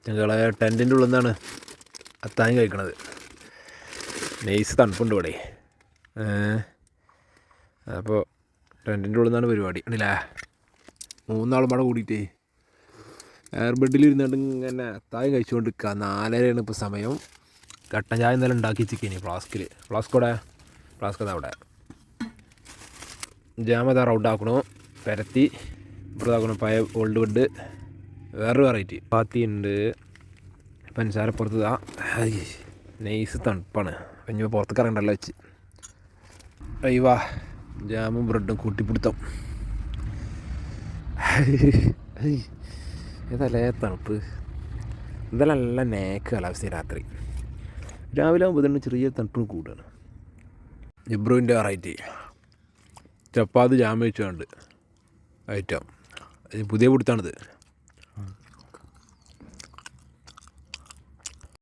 ഞങ്ങളെ ടെൻറ്റിൻ്റെ ഉള്ളിൽ നിന്നാണ് അത്താഴം കഴിക്കണത്. നൈസ് തണുപ്പുണ്ട് ഇവിടെ. അപ്പോൾ ടെൻറ്റിൻ്റെ ഉള്ളിൽ നിന്നാണ് പരിപാടി. ഉണ്ടല്ലേ 3 ആളും പാടെ കൂടിയിട്ടേ എയർബെഡിലിരുന്നിട്ട് ഇങ്ങനെ അത്താഴം കഴിച്ചുകൊണ്ട് നിൽക്കുക. 4:30 ഇപ്പോൾ സമയം. കട്ടൻ ചായ ഇന്നലെ ഉണ്ടാക്കി വെച്ചിരിക്കേനി ഫ്ലാസ്ക് അതാ അവിടെ. ജാമത റൗണ്ടാക്കണു പരത്തി ഇപ്പുറത്താക്കണം. പഴയ ഓൾഡ് ബെഡ് വേറൊരു വെറൈറ്റി പാത്തി ഉണ്ട്. പഞ്ചസാരപ്പുറത്ത് നൈസ് തണുപ്പാണ്. ഇനി പുറത്തേക്ക് ഇറങ്ങണ്ടല്ലോ വെച്ച് അയ്യവാ ജാമും ബ്രെഡും കൂട്ടിപ്പിടുത്തം. ഏതല്ലേ തണുപ്പ്. എന്തായാലും നല്ല നേക്ക് കാലാവസ്ഥ. രാത്രി രാവിലെ ആകുമ്പോൾ തന്നെ ചെറിയ തണുപ്പിന് കൂടുകയാണ്. ഇബ്രുവിൻ്റെ വെറൈറ്റി ചപ്പാത്തി ജാം വെച്ചുകൊണ്ട് ഐറ്റം പുതിയ പിടുത്താണിത്.